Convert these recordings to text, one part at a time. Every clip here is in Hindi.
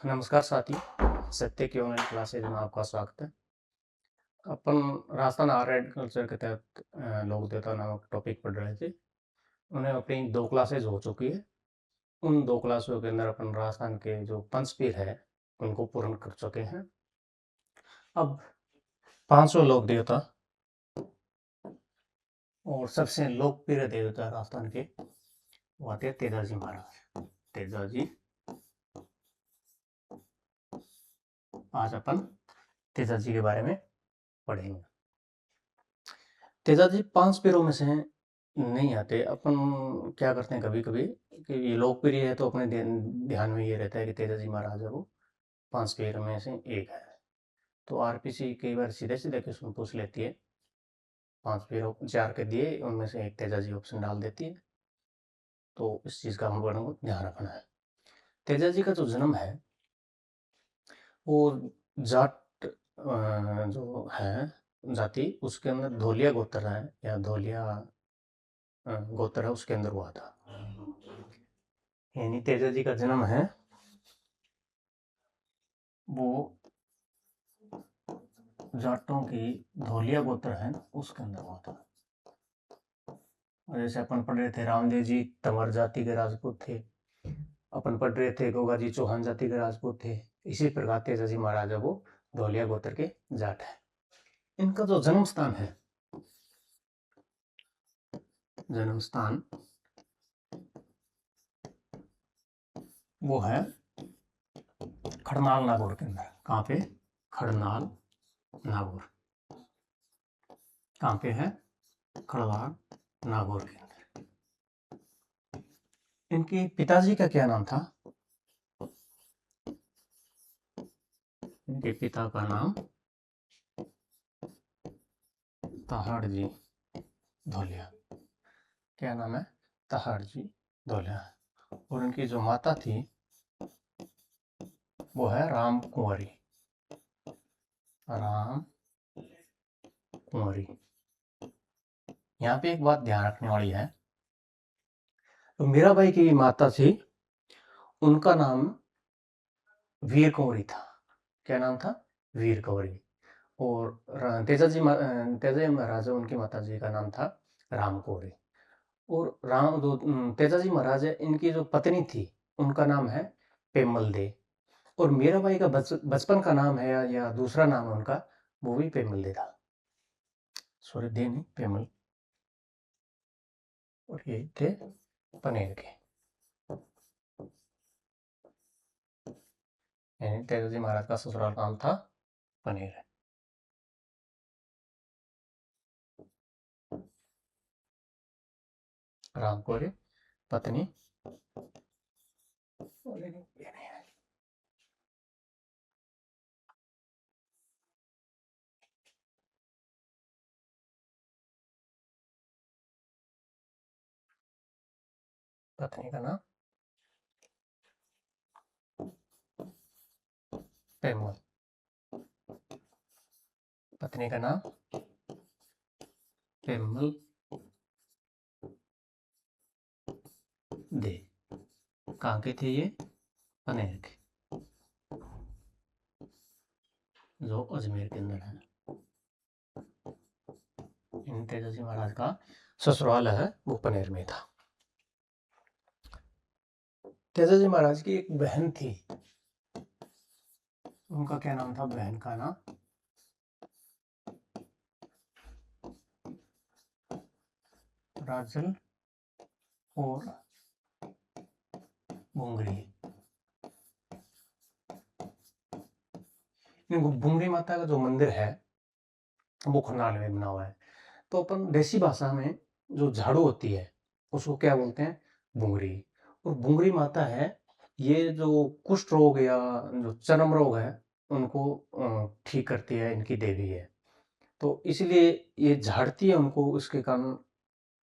नमस्कार साथी, सत्य की ऑनलाइन क्लासेज में आपका स्वागत है। अपन राजस्थान आर्ट एंड कल्चर के तहत लोक देवता नामक टॉपिक पढ़ रहे थे। उन्हें अपनी 2 क्लासेज हो चुकी है। उन 2 क्लासों के अंदर अपन राजस्थान के जो पंचपीर है, उनको पूर्ण कर चुके हैं। अब 5वां लोक देवता और सबसे लोकप्रिय देवता राजस्थान के वो आते हैं तेजाजी महाराज। तेजाजी, आज अपन तेजाजी के बारे में पढ़ेंगे। तेजाजी 5 पीरों में से नहीं आते। अपन क्या करते हैं कभी-कभी कि ये लोकप्रिय है तो अपने ध्यान में ये रहता है कि तेजाजी महाराज है वो 5 पीर में से एक है। तो आरपीसी कई बार सीधे-सीधे क्वेश्चन पूछ लेती है। 5 पीरों 4 के दिए, उनमें से एक तेजाजी ऑप्शन डाल देती है। तो इस चीज़ का हम लोगों को ध्यान रखना है। तेजाजी का जो जन्म है वो जाट जो है जाति, उसके अंदर धोलिया गोत्र है या धोलिया गोत्र है, उसके अंदर हुआ था। यानी तेजाजी का जन्म है वो जाटों की धोलिया गोत्र है उसके अंदर हुआ था। और जैसे अपन पढ़ रहे थे रामदेव जी तंवर जाति के राजपूत थे, अपन पढ़ रहे थे गोगा जी चौहान जाति के राजपूत थे। इसी प्रकार तेजाजी महाराज वो धोलिया गोत्र के जाट है। इनका जो जन्म स्थान है, जन्म स्थान वो है खड़नाल नागौर के अंदर। कहाँ पे? खड़नाल नागौर। कहाँ पे है? खड़नाल नागौर के अंदर। इनके पिताजी का क्या नाम था? इनके पिता का नाम तहाड़ जी धोलिया। क्या नाम है? तहाड़ जी धोलिया। और इनकी जो माता थी वो है राम कुंवरी। राम कुंवरी। यहाँ पे एक बात ध्यान रखने वाली है, तो मीराबाई की माता थी, उनका नाम वीर कुंवरी था। क्या नाम था? वीर कुंवरी। और तेजाजी महाराज उनकी माता जी का नाम था राम कुंवरी। और तेजाजी महाराज इनकी जो पत्नी थी उनका नाम है पेमल दे। और मीराबाई का बचपन का नाम है या दूसरा नाम है उनका, वो भी पेमल दे था। सॉरी, दे नहीं, पेमल। और ये थे पनेर के। यानी तेजाजी महाराज का ससुराल नाम था पनेर। राम कौरी पत्नी पत्नी का नाम पेमल। पत्नी का नाम पेमल दे। कहाँ के थे ये? पनेर के, जो अजमेर के अंदर है। इन तेजाजी महाराज का ससुराल है वो पनेर में था। तेजाजी महाराज की एक बहन थी, उनका क्या नाम था? बहन का नाम राजल और बुंगरी। बुंगरी माता का जो मंदिर है वो खरनाल में बना हुआ है। तो अपन देसी भाषा में जो झाड़ू होती है उसको क्या बोलते हैं? बुंगरी। और बुंगरी माता है, ये जो कुष्ठ रोग या जो चर्म रोग है उनको ठीक करती है, इनकी देवी है। तो इसलिए ये झाड़ती है उनको, इसके कारण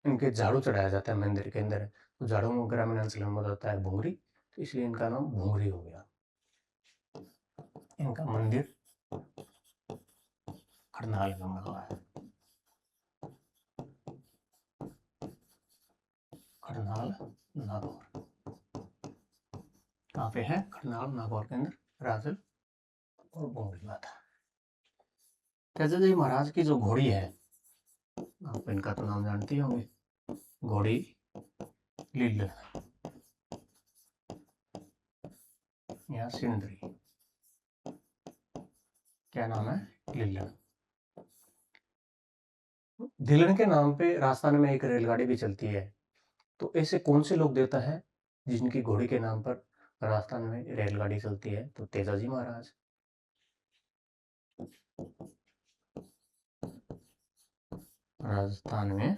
इनके झाड़ू चढ़ाया जाता है मंदिर के अंदर। तो झाड़ू में ग्रामीण अंचल में जाता है भूंगरी, तो इसलिए इनका नाम भूंगरी हो गया। इनका मंदिर खरनाल में बना हुआ है। खरनाल नागौर। कहाँ पे है? खरनाल नागौर के अंदर राजल और बोंगली माता। तेजाजी महाराज की जो घोड़ी है, आप इनका तो नाम जानते होंगे, घोड़ी लीलन या सिंदरी, क्या नाम है? लीलन। लीलन के नाम पे राजस्थान में एक रेलगाड़ी भी चलती है। तो ऐसे कौन से लोक देवता है जिनकी घोड़ी के नाम पर राजस्थान में रेलगाड़ी चलती है? तो तेजाजी महाराज। राजस्थान में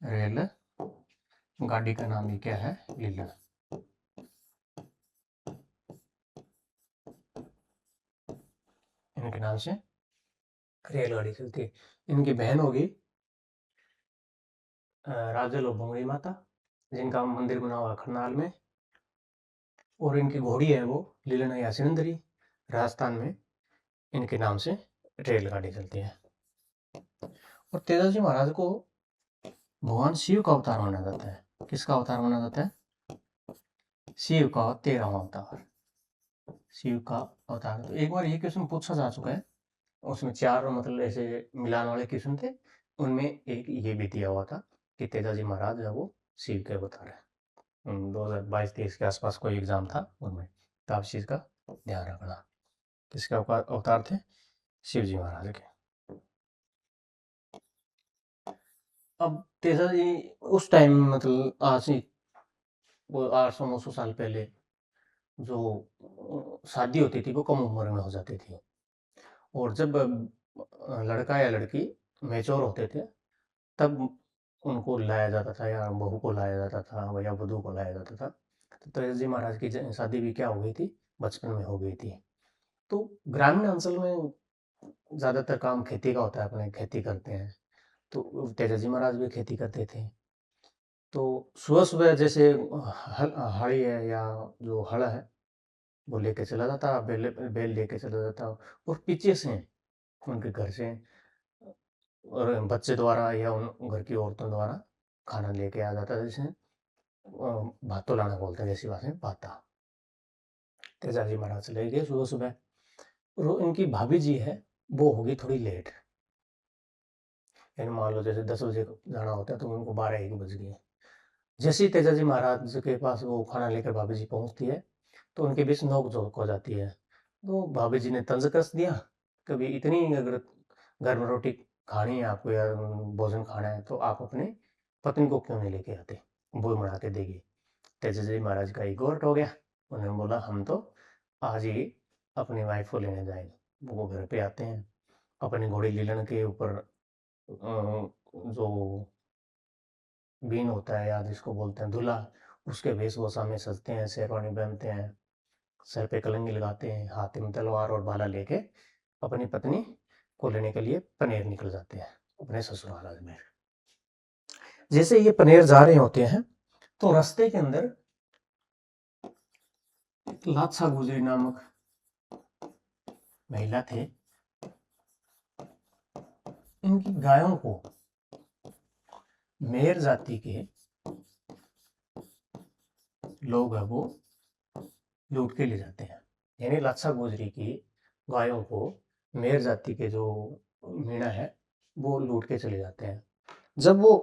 रेल गाड़ी का नाम ही क्या है? लीलन। इनके नाम से रेलगाड़ी चलती है। इनकी बहन होगी राजल और बोंगली माता, जिनका मंदिर बना हुआ खरनाल में। और इनकी घोड़ी है वो लीलन या सिंदरी। राजस्थान में इनके नाम से रेलगाड़ी चलती है। और तेजाजी महाराज को भगवान शिव का अवतार माना जाता है। किसका अवतार माना जाता है? शिव का 13वां अवतार। शिव का अवतार। तो एक बार ये क्वेश्चन पूछा जा चुका है, उसमें 4 मतलब ऐसे मिलान वाले क्वेश्चन थे, उनमें एक ये भी दिया हुआ था कि तेजाजी महाराज है वो शिव के अवतार है। 2022-23 के आसपास कोई एग्जाम था उनमें, तो आप चीज का ध्यान रखना। किसके अवतार थे? शिव जी महाराज के। अब तेजाजी उस टाइम मतलब आज से वो 800-900 साल पहले जो शादी होती थी वो कम उम्र में हो जाती थी। और जब लड़का या लड़की मैच्योर होते थे तब उनको लाया जाता था, या बहू को लाया जाता था या वधू को लाया जाता था। तो तेजाजी महाराज की शादी भी क्या हो गई थी? बचपन में हो गई थी। तो ग्रामीण अंचल में ज़्यादातर काम खेती का होता है, अपने खेती करते हैं। तो तेजाजी महाराज भी खेती करते थे। तो सुबह सुबह जैसे हड़ी है या जो हल है वो लेके चला जाता, बेल लेके चला जाता, और पीछे से उनके घर से और बच्चे द्वारा या उन घर की औरतों द्वारा खाना लेके आ जाता, जिसे भातो लाना बोलते हैं, जैसी भाषा में भाता। तेजाजी महाराज चले गए सुबह सुबह, और इनकी भाभी जी है वो होगी थोड़ी लेट। यानी मान लो जैसे 10 बजे जाना होता है तो उनको 12-1 बज गए। जैसे ही तेजाजी महाराज के पास वो खाना लेकर भाभी जी पहुंचती है तो उनके बीच नोक झोंक हो जाती है। तो भाभी जी ने तंज कस दिया, कभी इतनी अगर गर्म रोटी खानी है आपको या भोजन खाना है तो आप अपने पत्नी को क्यों नहीं लेके आते, वो बना के देगी। तेजाजी महाराज का ईगो हर्ट हो गया। उन्होंने बोला हम तो आज ही अपनी वाइफ को लेने जाएंगे। वो घर पे आते हैं, अपनी घोड़ी लीलन के ऊपर जो बीन होता है या जिसको बोलते हैं दूल्हा, उसके वेशभूषा में सजते हैं, शेरवानी पहनते हैं, सर पे कलंगी लगाते हैं, हाथ में तलवार और भाला लेके अपनी पत्नी को लेने के लिए पनेर निकल जाते हैं अपने ससुराल में। जैसे ये पनेर जा रहे होते हैं तो रास्ते के अंदर लाच्छा गुजरी नामक महिला थे। इनकी गायों को मेर जाति के लोग है वो लूट के ले जाते हैं। यानी लाच्छा गुजरी की गायों को मेर जाति के जो मीणा है वो लूट के चले जाते हैं। जब वो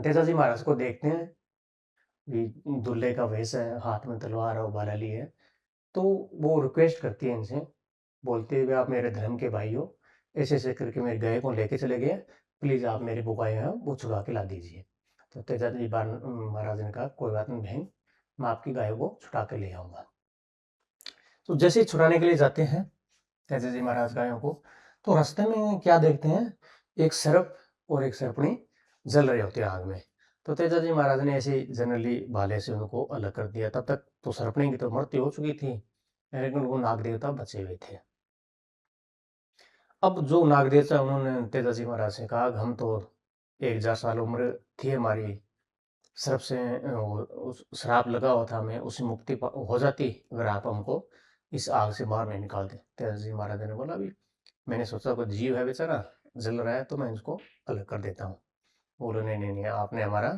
तेजाजी महाराज को देखते हैं कि दूल्हे का वेश है, हाथ में तलवार और भाला ली है, तो वो रिक्वेस्ट करती है इनसे, बोलते हुए आप मेरे धर्म के भाई हो, ऐसे ऐसे करके मेरे गाय को लेके चले गए, प्लीज आप मेरे वो गाय हैं वो छुड़ा के ला दीजिए। तो तेजाजी महाराज ने कहा कोई बात नहीं बहन, मैं आपकी गाय को छुड़ा के ले आऊंगा। तो जैसे ही छुड़ाने के लिए जाते हैं तेजाजी महाराज गायों को, तो रास्ते में क्या देखते हैं, एक सर्प और एक सर्पणी जल रहे होते हैं आग में। तो तेजाजी महाराज ने ऐसे जनरली भाले से उनको अलग कर दिया। तब तक तो सर्पणी की तो मृत्यु हो चुकी थी, लेकिन वो नाग देवता बचे हुए थे। अब जो नाग देवता उन्होंने तेजाजी महाराज से कहा हम तो 1000 साल उम्र थी हमारी, सर्प से श्राप लगा हुआ था, हमें उससे मुक्ति हो जाती अगर आप हमको इस आग से बाहर नहीं निकालते। तेजाजी महाराज ने बोला अभी मैंने सोचा कोई जीव है बेचारा जल रहा है तो मैं इसको अलग कर देता हूँ। बोलो नहीं नहीं नहीं, आपने हमारा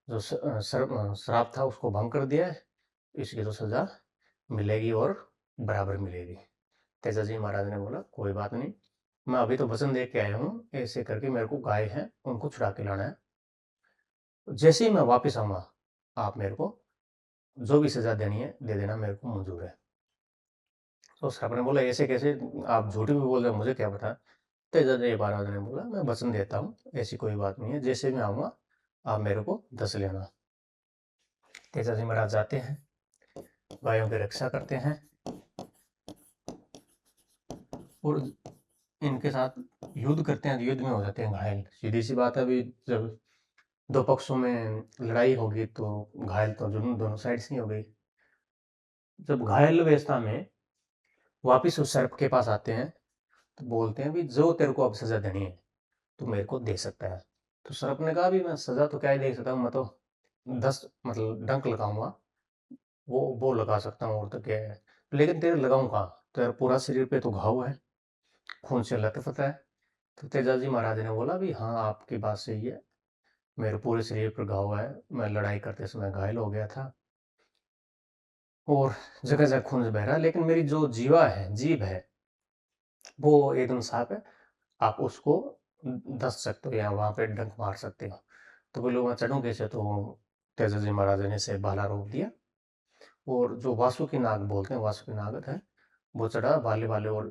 जो श्राप था उसको भंग कर दिया है, इसकी तो सजा मिलेगी और बराबर मिलेगी। तेजा जी महाराज ने बोला कोई बात नहीं, मैं अभी तो वचन दे के आया हूँ, ऐसे करके मेरे को गाय है उनको छुड़ा के लाना है, जैसे ही मैं वापस आऊंगा आप मेरे को जो भी सजा देनी है दे देना, मेरे को मंजूर है। तो श्राप ने बोला ऐसे कैसे, आप झूठी भी बोल रहे हो, मुझे क्या पता। तेजा जी महाराज ने बोला मैं वचन देता हूँ, ऐसी कोई बात नहीं है, जैसे मैं आऊंगा आप मेरे को दस लेना। तेजा जी महाराज जाते हैं, गायों की रक्षा करते हैं और इनके साथ युद्ध करते हैं, युद्ध में हो जाते हैं घायल। सीधी सी बात है, अभी जब दो पक्षों में लड़ाई होगी तो घायल तो दोनों दोनों साइड से ही हो गई। जब घायल अवस्था में वापिस उस सर्प के पास आते हैं तो बोलते हैं भी जो तेरे को अब सजा देनी है तो मेरे को दे सकता है। तो सर्प ने कहा भी मैं सजा तो क्या ही दे सकता हूँ, मैं तो 10 मतलब डंक लगाऊंगा, वो लगा सकता हूँ और तो क्या है, लेकिन तेरे लगाऊं कहाँ, तेरा पूरा शरीर पे तो घाव है, खून से लथपथ है। तो तेजाजी महाराज ने बोला भी हाँ आपकी बात सही है, मेरे पूरे शरीर पर घाव है, मैं लड़ाई करते समय घायल हो गया था और जगह जगह खून बह रहा है, लेकिन मेरी जो जीवा है, जीभ है, वो एकदम साफ है, आप उसको दस सकते हो या वहां पे डंक मार सकते हो। तो बोले वहां चढ़ूं कैसे, तो तेजाजी महाराज ने से भाला रोक दिया और जो वासुकी नाग बोलते हैं, वासुकी नागत है, वो चढ़ा भाले वाले और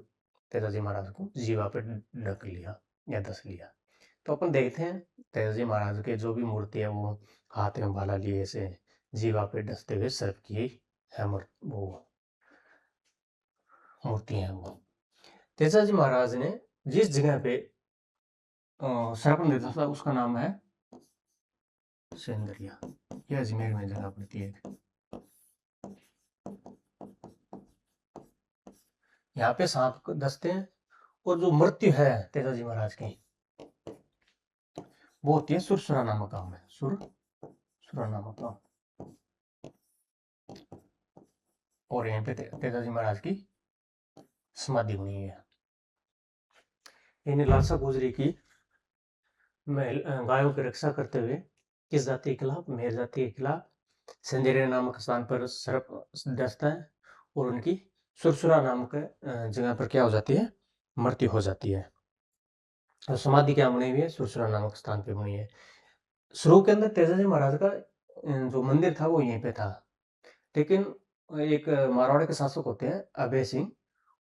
तेजाजी महाराज को जीवा पे ढक लिया या दस लिया। तो अपन देखते हैं तेजाजी महाराज के जो भी मूर्ति है वो हाथ में भाला लिए ऐसे जीवा पे डसते हुए सर्प की है, वो मूर्ति है वो। तेजाजी महाराज ने जिस जगह पे श्रापन देता था उसका नाम है सेंदरिया, यह अजमेर में जगह पड़ती है। यहाँ पे सांप दसते हैं और जो मृत्यु है तेजाजी महाराज की वो होती है सुरसुरा नामक गांव में, सुरसुरा नामक गांव। और यहाँ पे तेजाजी महाराज की समाधि हुई है। इन्हें लालसा गुजरी की गायों की रक्षा करते हुए किस जाति के खिलाफ, मेर जाति के खिलाफ संदेरिया नामक स्थान पर सर्प डसता है और उनकी सुरसुरा नामक जगह पर क्या हो जाती है, मृत्यु हो जाती है। और समाधि क्या बनी हुई है, सुरसुरा नामक स्थान पे बनी है। शुरू के अंदर तेजाजी महाराज का जो मंदिर था वो यहीं पे था, लेकिन एक मारवाड़ के शासक होते हैं अभय सिंह,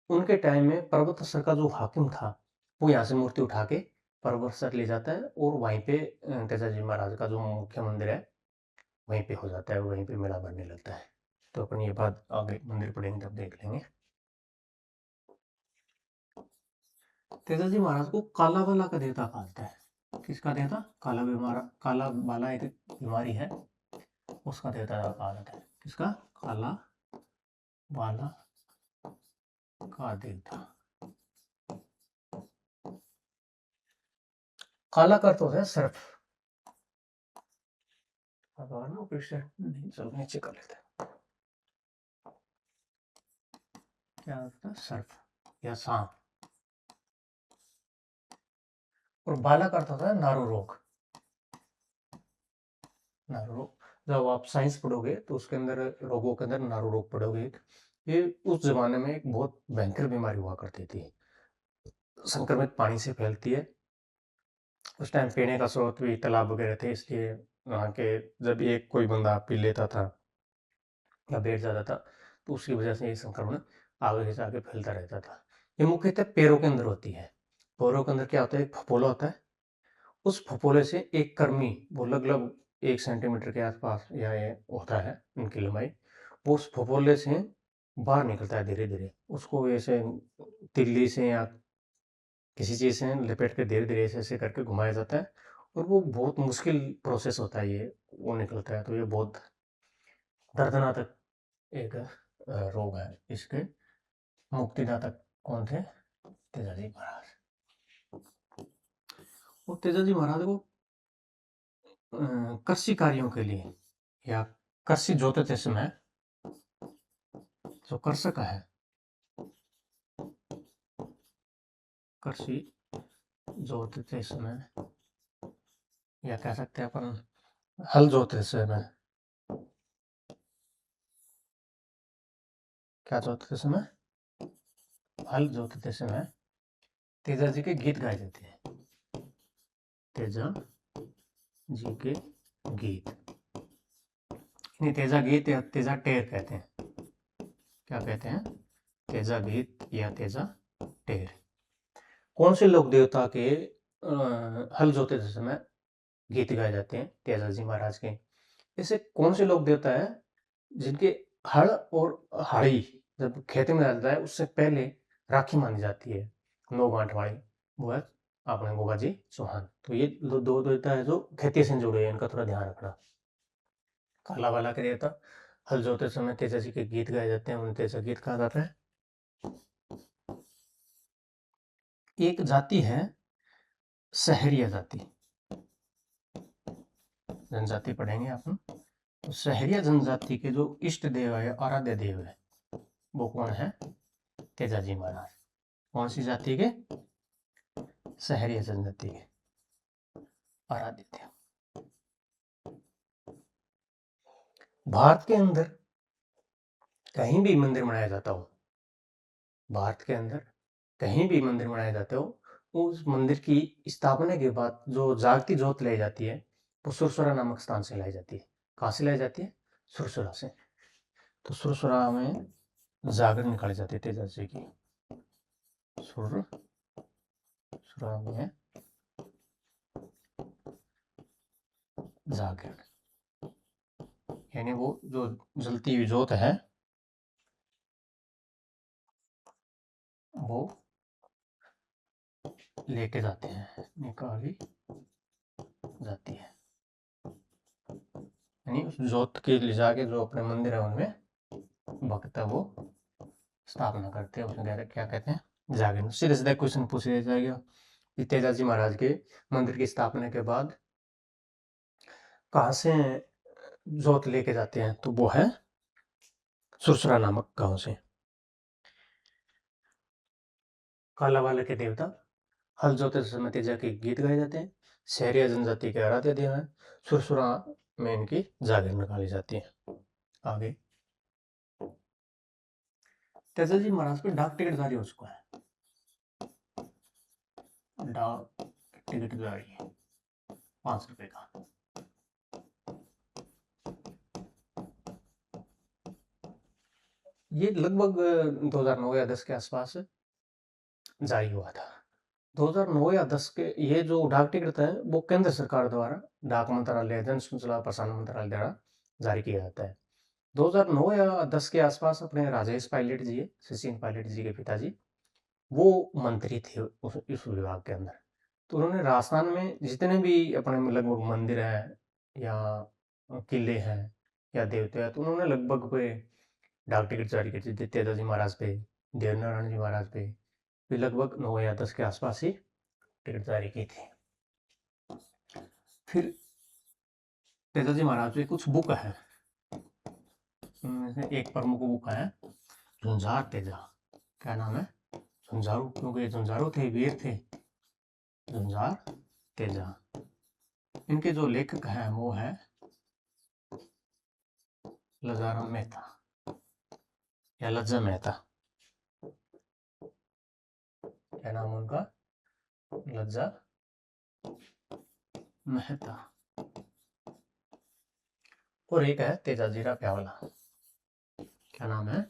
उनके टाइम में परबतसर का जो हाकिम था वो यहाँ से मूर्ति उठा के परबतसर ले जाता है और वहीं पे तेजाजी महाराज का जो मुख्य मंदिर है वहीं पे हो जाता है, वहीं पे मेला भरने लगता है। तो अपन ये बात आगे मंदिर पढ़ेंगे तब देख लेंगे। तेजाजी महाराज को काला बाला का देवता कहा जाता है। किसका देवता, काला बीमार, काला बाला एक बीमारी है उसका देवता कहा जाता है। किसका, काला बाला का देवता। काला का तो है सर्प, चलो नीचे कर लेते हैं, क्या होता है, सर्प या सांप। और बाला का अर्थ होता है नारू रोग। नारू रोग, जब आप साइंस पढ़ोगे तो उसके अंदर रोगों के अंदर नारू रोग पढ़ोगे। ये उस जमाने में एक बहुत भयंकर बीमारी हुआ करती थी, संक्रमित पानी से फैलती है। उस टाइम पीने का स्रोत भी तालाब वगैरह थे, इसलिए वहाँ के जब एक कोई बंदा पी लेता था या बैठ जाता था तो उसकी वजह से ये संक्रमण आगे से आगे फैलता रहता था। ये मुख्यतः पैरों के अंदर होती है। पैरों के अंदर क्या होता है, एक फफोला होता है, उस फफोले से एक कर्मी, वो लगभग 1 सेंटीमीटर के आसपास या ये होता है उनकी लंबाई, वो उस फफोले से बाहर निकलता है धीरे धीरे, उसको ऐसे तिल्ली से या किसी चीज़ से लपेट के धीरे धीरे ऐसे ऐसे करके घुमाया जाता है और वो बहुत मुश्किल प्रोसेस होता है ये, वो निकलता है। तो ये बहुत दर्दनाक एक रोग है। इसके मुक्तिदाता कौन थे, तेजाजी महाराज। और तेजाजी महाराज को कृषि कार्यों के लिए या कृषि जोतते समय जो कृषक है, कृषि जोतते समय या कह सकते हैं अपन हल जोतते समय क्या जोतते समय? हल जोतते समय तेजा जी के गीत गाए जाते हैं। तेजा जी के गीत, नहीं तेजा गीत या तेजा टेर कहते हैं। क्या कहते हैं? तेजा गीत या तेजा टेर। कौन से लोक देवता के हल जोतते समय गीत गाए जाते हैं तेजा जी महाराज के? ऐसे कौन से लोक देवता है जिनके हल और हाड़ी जब खेती में डालता है उससे पहले राखी मानी जाती है, 9 गांठ वाली? वो है अपने गोगा जी चौहान। तो ये दो देवता है जो खेती से जुड़े हैं, इनका थोड़ा ध्यान रखना। काला वाला के देवता हल जोते समय तेजा जी के गीत गाए जाते हैं, उन्हें तेजा गीत कहा जाता है। एक जाति है सहरिया जाति, जनजाति पढ़ेंगे अपन। तो सहरिया जनजाति के जो इष्ट देव है, आराध्य देव है, वो कौन है? तेजा जी महाराज। कौन सी जाति के? सहरिया जनजाति के आराध्य देव। भारत के अंदर कहीं भी मंदिर बनाया जाता हो, भारत के अंदर कहीं भी मंदिर बनाया जाता हो, उस मंदिर की स्थापना के बाद जो जागती जोत लाई जाती है वो सुरसुरा नामक स्थान से लाई जाती है। कहाँ से लाई जाती है? सुरसुरा से। तो सुरसुरा में जागरण निकाली जाती है तेजा जी की। सुरसुरा में जागरण, यानी वो जो जलती हुई जोत है वो लेके जाते हैं, निकाली जाती है, यानी उस जोत के ले जाके जो अपने मंदिर है उनमें भक्त है वो स्थापना करते हैं। उसमें क्या कहते हैं? जागरण। सीधे सीधे क्वेश्चन पूछ लिया जाएगा कि तेजा जी महाराज के मंदिर की स्थापना के बाद कहाँ से जोत लेके जाते हैं? तो वो है सुरसुरा नामक गांव से। काला वाले के देवता हल जोते समय तेजा के गीत गाए जाते हैं, सहरिया जनजाति के आराध्य देव हैं, सुरसुरा में इनकी जागरण निकाली जाती है। आगे तेजा जी महाराज पे डाक टिकट जारी हो चुका है। डाक टिकट जारी 5 रुपए का। ये लगभग 2009 या 10 के आसपास जारी हुआ था। 2009 या 10 के ये जो डाक टिकट है वो केंद्र सरकार द्वारा डाक मंत्रालय, जन सूचना प्रसारण मंत्रालय द्वारा जारी किया जाता है। 2009 या 10 के आसपास अपने राजेश पायलट जी, सचिन पायलट जी के पिताजी, वो मंत्री थे इस विभाग के अंदर। तो उन्होंने राजस्थान में जितने भी अपने लगभग मंदिर हैं या किले हैं या देवते हैं, तो उन्होंने लगभग पे डाक टिकट जारी की थी। तेजा जी महाराज पे, देवनारायण जी महाराज पे भी लगभग 9 या 10 के आसपास ही टिकट जारी की थी। फिर तेजा जी महाराज पे कुछ बुक है, उनमें से एक प्रमुख बुक है झुंझार तेजा। क्या नाम है? झुंझारू, क्योंकि ये झुंझारू थे, वीर थे। झुंझार तेजा। इनके जो लेखक हैं वो है लजाराम मेहता या लज्जा मेहता। क्या नाम है उनका? लज्जा मेहता। और एक है तेजा जीरा प्यावला। क्या नाम है?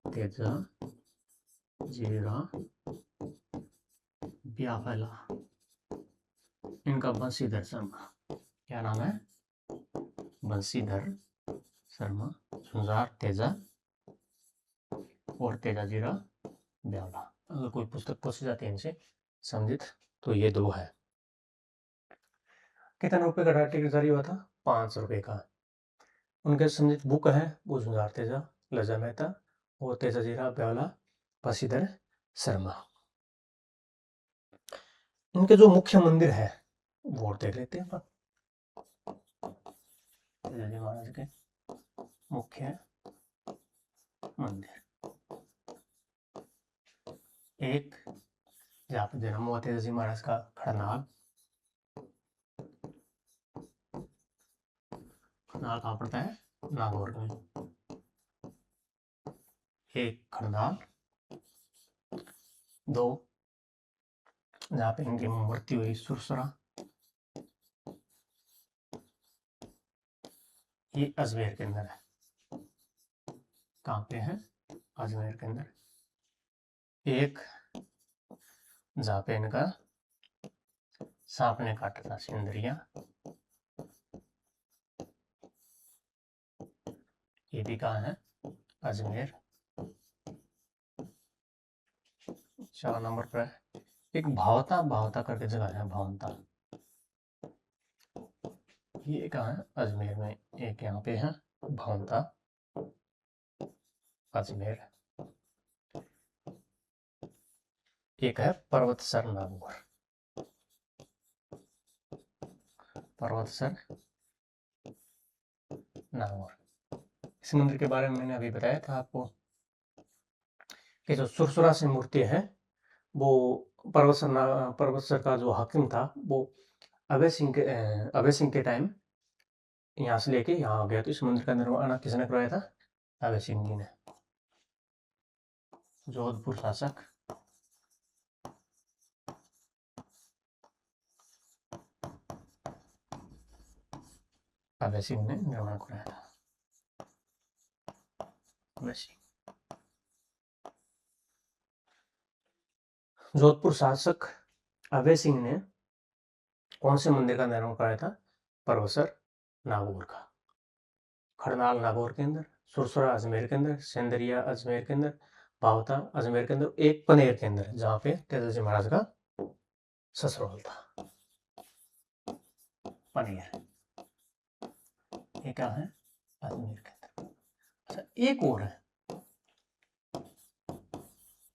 तेजा जीरा प्यावला। इनका बंशीधर शर्मा। क्या नाम है? बंशीधर शर्मा। झुंझार तेजा और तेजा जीरा ब्यावला। अगर कोई पुस्तक पूछी जाती है इनसे संबंधित तो ये दो है। कितने रुपए का डाक टिकट जारी हुआ था? 5 रुपए का। उनके संबंधित बुक है वो झुंझार तेजा, लज्जा मेहता और तेजा जीरा ब्यावला, बंशीधर शर्मा। इनके जो मुख्य मंदिर है वो देख लेते हैं। तेजा जी महाराज के मुख्य मंदिर, एक जहाँ पे जन्म हुआ तेजा जी महाराज का, खड़नाग। खरनाल कहाँ पड़ता है? नागौर में। एक खरनाल, दो जहाँ पे इनकी मृत्यु हुई सुरसरा, ये अजमेर के अंदर है। कहाँ पे है? अजमेर के अंदर। एक जहाँ पे इनका सांप ने काटा था, सिंदरिया, ये भी कहाँ है? अजमेर। 4 नंबर पर है एक भावता, भावता करके जगह है, भावता, ये कहाँ है? अजमेर में। एक यहाँ पे है भावता, अजमेर। एक है पर्वतसर नागौर, पर्वतसर नागौर। इस मंदिर के बारे में मैंने अभी बताया था आपको कि जो सुरसुरा से मूर्ति है वो पर्वतसर का जो हाकिम था वो अभय सिंह के टाइम यहाँ से लेके यहाँ आ गया। तो इस मंदिर का निर्माण किसने करवाया था? अभय सिंह जी ने। जोधपुर शासक अभय सिंह ने निर्माण कराया था। अभय सिंह, जोधपुर शासक अभय सिंह ने कौन से मंदिर का निर्माण कराया था? पर्वतसर नागौर का। खरनाल नागौर के अंदर, सुरसुरा अजमेर के अंदर, सेंदरिया अजमेर के अंदर, भावता अजमेर के अंदर, एक पनेर के अंदर जहाँ पे तेजाजी महाराज का ससुराल था। पनेर ये क्या है? अजमेर के अंदर। अच्छा, एक और है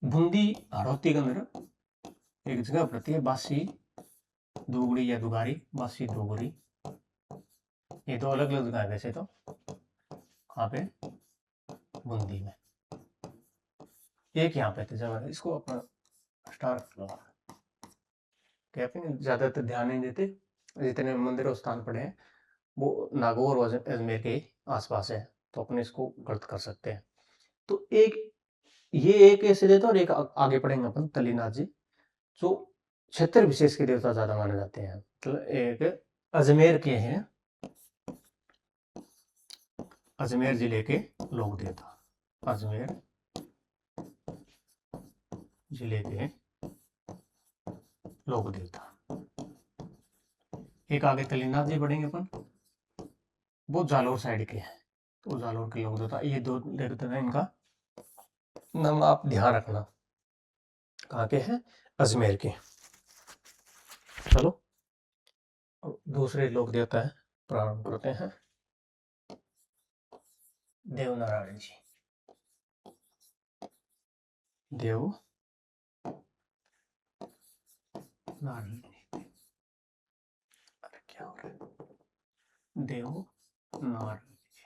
बूंदी हड़ौती के अंदर एक जगह पड़ती है बासी दोगड़ी या दुगारी, बासी दोगड़ी। ये दो अलग अलग जगह है वैसे तो। कहाँ पे? बूंदी में। एक यहाँ पे जगह, इसको अपना स्टार क्या ज्यादातर ध्यान नहीं देते। जितने मंदिर और स्थान पड़े हैं वो नागौर और अजमेर के आसपास है, तो अपने इसको गलत कर सकते हैं। तो ये एक ऐसे देता और एक आगे पढ़ेंगे अपन तलीनाथ जी, जो क्षेत्र विशेष के देवता ज्यादा माने जाते हैं। तो एक अजमेर के हैं, अजमेर जिले के लोक देवता, अजमेर जिले के लोक देवता। एक आगे तलीनाथ जी पढ़ेंगे अपन, वो जालोर साइड के हैं, तो जालोर के लोक देवता। ये दो देवता है, इनका नाम आप ध्यान रखना। कहाँ के हैं? अजमेर के। चलो दूसरे लोक देवता है, प्रारंभ करते हैं। देव नारायण जी, देव नारायण जी, अरे क्या हो रहा है? देव नारायण जी,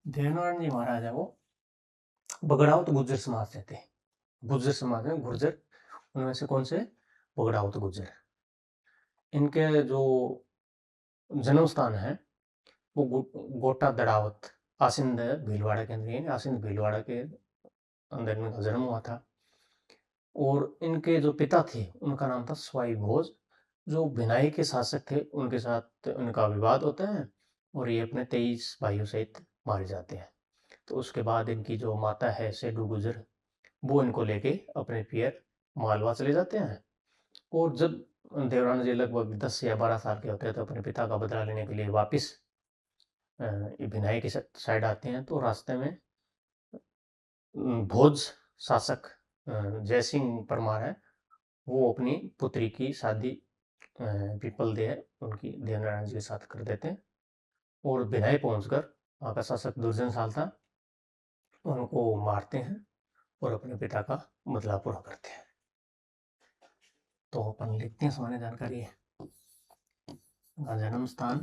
देवनारायण जी महाराज है वो बगड़ावत गुर्जर समाज से थे। गुर्जर समाज में गुर्जर, उनमें से कौन से? बगड़ावत गुर्जर। इनके जो जन्म स्थान है वो गोटा दड़ावत, आसिंद भीलवाड़ा के अंदर, आसिंद भीलवाड़ा के अंदर इनका जन्म हुआ था। और इनके जो पिता थे उनका नाम था स्वाई भोज, जो भिनाई के शासक थे। उनके साथ उनका विवाद होता है और ये अपने 23 भाइयों सहित मारे जाते हैं। तो उसके बाद इनकी जो माता है सेडू गुजर, वो इनको लेके अपने पियर मालवा चले जाते हैं। और जब देवरान जी लगभग 10 या 12 साल के होते हैं तो अपने पिता का बदला लेने के लिए वापस भिनाई की साइड आते हैं। तो रास्ते में भोज शासक जय सिंह परमार है, वो अपनी पुत्री की शादी पीपल दे उनकी देवनारायण जी के साथ कर देते हैं। और भिनाई पहुंचकर वहाँ का शासक दुर्जन साल था, उनको मारते हैं और अपने पिता का बदला पूरा करते हैं। तो अपन लिखते हैं, सामान्य जानकारी है। जन्म स्थान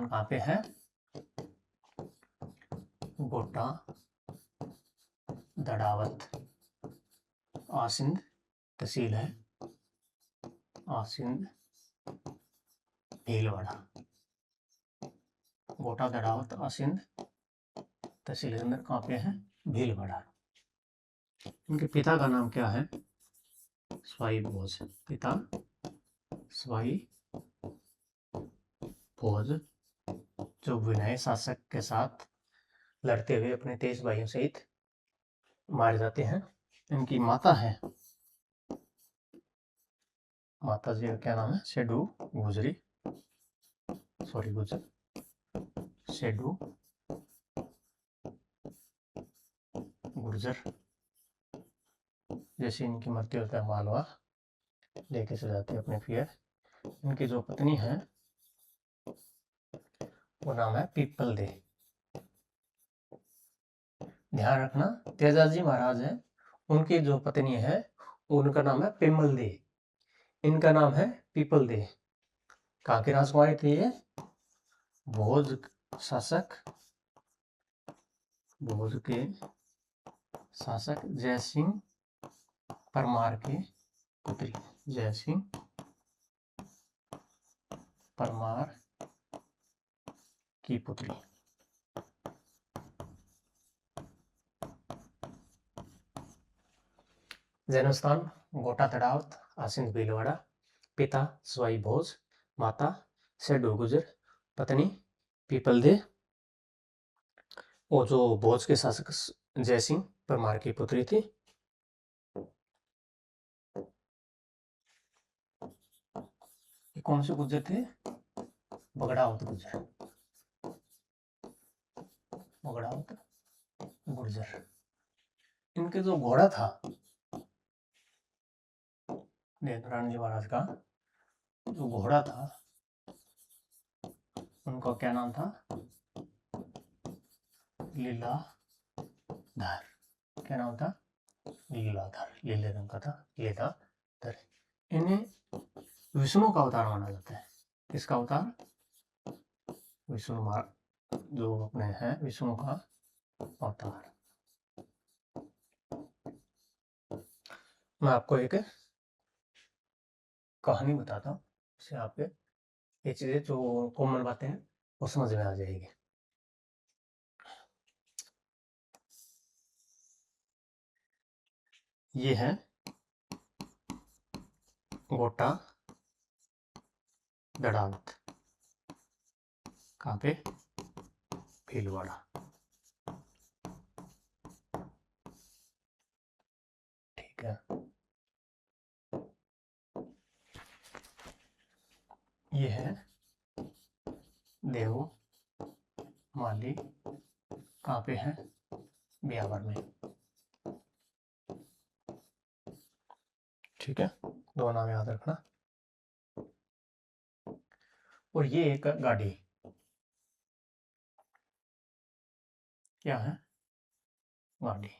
कहाँ पे है? गोटा दड़ावत, आसिंद तहसील है आसिंद भीलवाड़ा। गोटा दड़ावत आसिंद तहसील के अंदर कहाँ पे है? भीलवाड़ा। इनके पिता का नाम क्या है? स्वाई भोज। पिता स्वाई भोज, जो विनय शासक के साथ लड़ते हुए अपने 23 भाइयों सहित मारे जाते हैं। इनकी माता है, माता जी का क्या नाम है? शेडू गुजरी, सॉरी गुजर, शेडू गुर्जर। जैसे इनकी मृत्यु होता है मालवा लेके से जाते हैं अपने फिर। इनकी जो पत्नी है वो नाम है पीपल दे। ध्यान रखना, तेजाजी महाराज है, उनकी जो पत्नी है उनका नाम है पिमल दे, इनका नाम है पीपल दे। कहाँ की राजकुमारी थी ये? भोज शासक, भोज के शासक जय सिंह परमार की पुत्री। जय सिंह परमार की पुत्री। जन्म स्थान गोटा तड़ावत आसिंद भीलवाड़ा। पिता स्वाई भोज, माता शेडू गुजर, पत्नी पीपल दे, और जो भोज के शासक जय सिंह परमार की पुत्री थी। ये कौन से गुजर थे? बगड़ावत गुजर, बगड़ावत गुर्जर। इनके जो घोड़ा था देवनारायण जी महाराज का, जो घोड़ा था उनका क्या नाम था? लीलाधर। क्या नाम था? लीलाधर, लीले रंग का था, लीलाधर। इन्हें विष्णु का अवतार माना जाता है। किसका अवतार? विष्णु महाराज जो अपने हैं विष्णु का अवतार। मैं आपको एक कहानी बताता हूँ, इससे आपके ये चीजें जो कॉमन बातें हैं वो समझ में आ जाएगी। ये है गोटा दड़ावत, कहाँ पे? भीलवाड़ा। ठीक है, ये है देव माली, कहाँ पे है? ब्यावर में। ठीक है, दो नाम याद रखना। और ये एक गाड़ी क्या है? गाड़ी।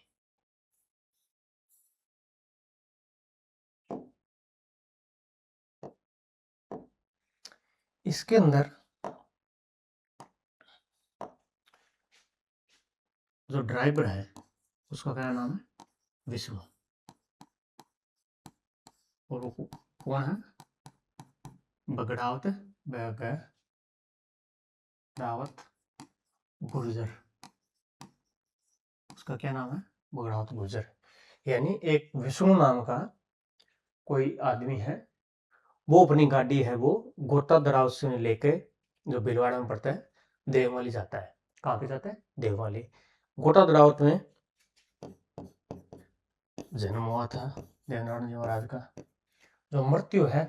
इसके अंदर जो ड्राइवर है उसका क्या नाम है? विष्णु। और वो कौन है? बगड़ावत गुर्जर। उसका क्या नाम है? बगड़ावत गुर्जर। यानी एक विष्णु नाम का कोई आदमी है, वो अपनी गाड़ी है वो गोटा दराव से लेके जो भीलवाड़ा में पड़ता है देवमाली जाता है। कहाँ पे जाता है? देवमाली। गोटा दरावत में जन्म हुआ था देवनारायण जी महाराज का। जो मृत्यु है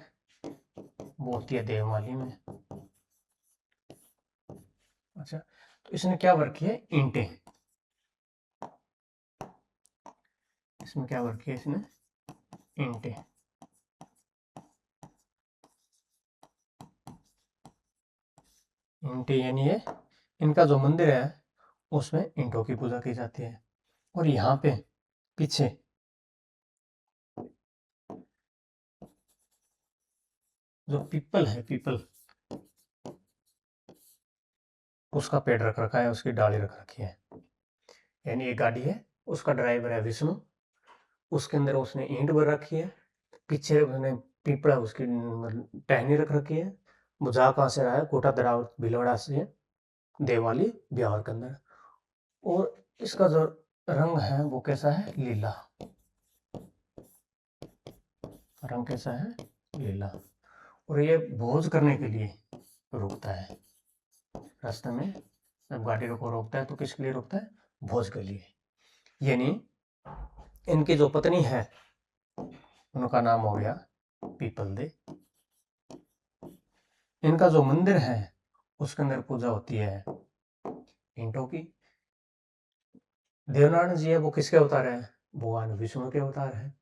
वो होती है देवमाली में। अच्छा, तो इसने क्या वर्क किया? ईंटें। इसमें क्या वर्क किया इसने? ईंटें। ईंटें यानी ये इनका जो मंदिर है उसमें ईंटों की पूजा की जाती है। और यहाँ पे पीछे जो पीपल है, पीपल उसका पेड़ रख रखा है, उसकी डाली रख रखी है। यानी ये गाड़ी है, उसका ड्राइवर है विष्णु, उसके अंदर उसने ईंट भर रखी है पीछे मैंने पीपड़ा उसकी टहनी रख रखी है। वो जा कहाँ से रहा है, कोटा दरावत भीलवाड़ा से देवाली ब्यावर के अंदर। और इसका जो रंग है वो कैसा है, लीला। रंग कैसा है, लीला। और ये भोज करने के लिए रुकता है रास्ते में। जब गाड़ी को रोकता है तो किसके लिए रुकता है, भोज के लिए। यानी इनकी जो पत्नी है उनका नाम हो गया पीपल दे। इनका जो मंदिर है उसके अंदर पूजा होती है ईंटों की। देवनारायण जी है वो किसके अवतार है, भगवान विष्णु के अवतार है।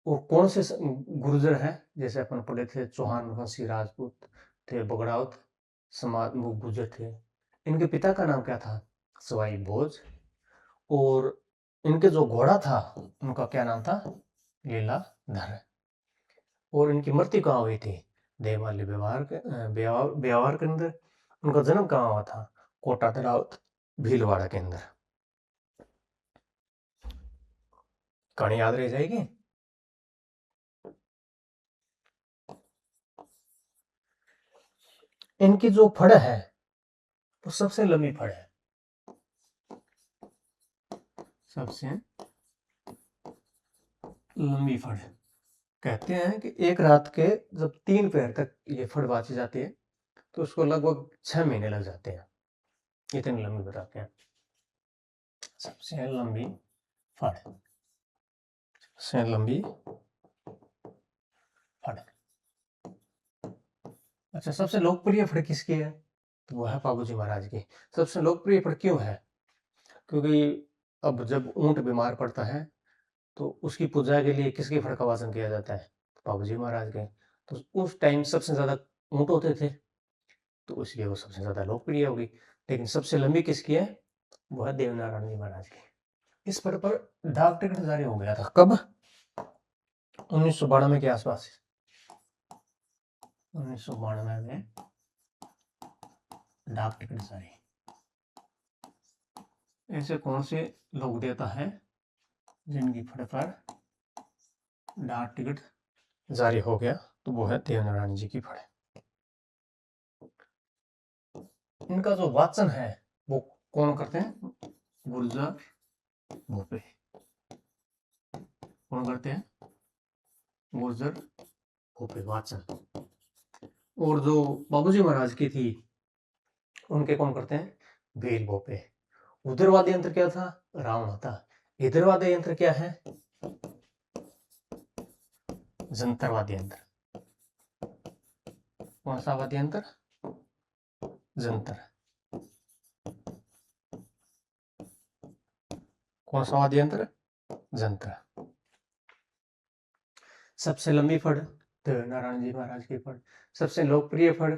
और कौन से गुर्जर हैं, जैसे अपन पढ़े थे चौहान वंशी राजपूत थे, बगड़ाउत समाज वो गुर्जर थे। इनके पिता का नाम क्या था, सवाई भोज। और इनके जो घोड़ा था उनका क्या नाम था, लीलाधर। और इनकी मृत्यु कहाँ हुई थी, देवाली ब्यावर के अंदर। उनका जन्म कहाँ हुआ था, कोटा तलावत भीलवाड़ा के अंदर। कहानी याद रह जाएगी। इनकी जो फड़ है वो सबसे लंबी फड़ है, सबसे लंबी फड़। कहते हैं कि एक रात के जब 3 पैर तक ये फड़ बाची जाती है तो उसको लगभग 6 महीने लग जाते हैं, इतनी लंबी बताते हैं। सबसे लंबी फड़, सबसे लंबी फड़। अच्छा, सबसे लोकप्रिय फड़ किसकी है, तो वो है बाबूजी महाराज की। सबसे लोकप्रिय फड़ क्यों है, क्योंकि अब जब ऊंट बीमार पड़ता है तो उसकी पूजा के लिए किसके फड़ का वाचन किया जाता है, बाबूजी महाराज के। तो उस टाइम सबसे ज्यादा ऊंट होते थे तो इसलिए वो सबसे ज्यादा लोकप्रिय होगी। लेकिन सबसे लंबी किसकी है, वो है देवनारायण जी महाराज की। इस पर डाक टिकट जारी हो गया था कब, 1992 के आसपास। 1992 में डाक टिकट जारी। ऐसे कौन से लोक देवता है जिनकी फड़ पर डाक टिकट जारी हो गया, तो वो है देवनारायण जी की फड़। इनका जो वाचन है वो कौन करते हैं, गुर्जर भोपे। कौन करते हैं, गुर्जर भोपे वाचन। और जो बाबूजी महाराज की थी उनके कौन करते हैं, भील भोपे। उधर वाद्य यंत्र क्या था, रावण था। इधर वाद्य यंत्र क्या है, जंतर वाद्य यंत्र। कौन सा वाद्य यंत्र, जंतर। कौन सा वाद्य यंत्र, जंतर। सबसे लंबी फड़ देवनारायण जी महाराज की फड़। सबसे लोकप्रिय फड़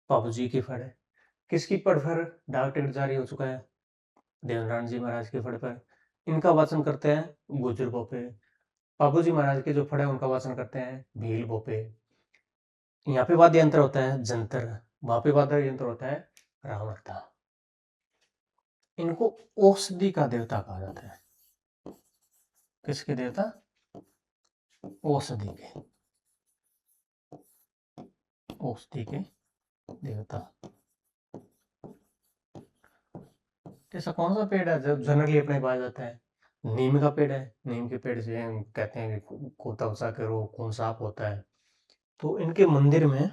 बाबूजी की फड़ है। किसकी फड़ पर डाक टिकट जारी हो चुका है, देवनारायण जी महाराज की फड़ पर। इनका वाचन करते हैं गुर्जर भोपे। बाबूजी महाराज के जो फड़ है उनका वाचन करते हैं भील भोपे। यहाँ पे वाद्य यंत्र होता है जंतर, वहां पे वाद्य यंत्र होता है रावणता। इनको औषधि का देवता कहा जाता है। किसके देवता, औषधि के, औषधि के देवता। ऐसा कौन सा पेड़ है जब जनरली अपने पाया जाता है, नीम का पेड़ है। नीम के पेड़ से हम कहते हैं कि को त्वचा के रोग, खून साफ होता है। तो इनके मंदिर में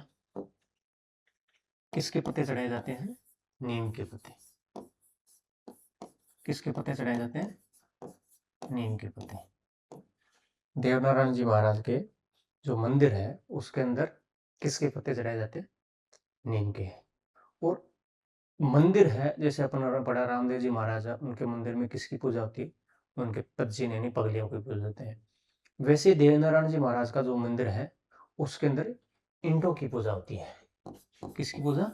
किसके पत्ते चढ़ाए जाते हैं, नीम के पत्ते। किसके पत्ते चढ़ाए जाते हैं, नीम के पत्ते। देवनारायण जी महाराज के जो मंदिर है उसके अंदर किसके पत्ते चढ़ाए जाते हैं, नीम के। और मंदिर है जैसे अपन बड़ा रामदेव जी महाराज है, उनके मंदिर में किसकी पूजा होती है, उनके पज्जी यानी पगलियों की पूजा होते हैं। वैसे देवनारायण जी महाराज का जो मंदिर है उसके अंदर ईंटों की पूजा होती है। किसकी पूजा,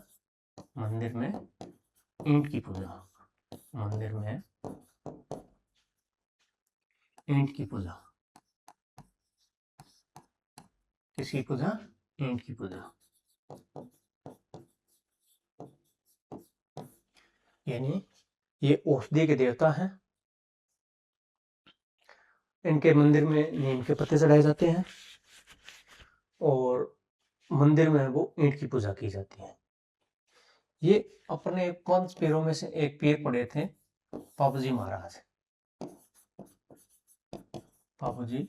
मंदिर में ईंट की पूजा। मंदिर में ईंट की पूजा। किसकी पूजा, ईंट की पूजा। यानी ये औषधि के देवता हैं। इनके मंदिर में नीम के पत्ते चढ़ाए जाते हैं। और मंदिर में वो ईंट की पूजा की जाती है। ये अपने 5 पीरों में से एक पीर पड़े थे बाबूजी महाराज। बाबूजी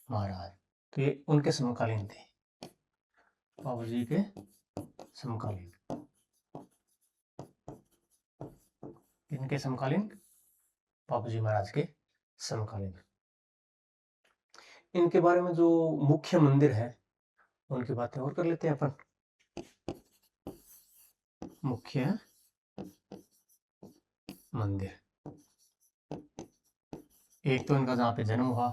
महाराज तो ये उनके समकालीन थे, बाबूजी के समकालीन। इनके समकालीन, बाबूजी महाराज के समकालीन। इनके बारे में जो मुख्य मंदिर है उनकी बातें और कर लेते हैं अपन। मुख्य मंदिर, एक तो इनका जहां पे जन्म हुआ,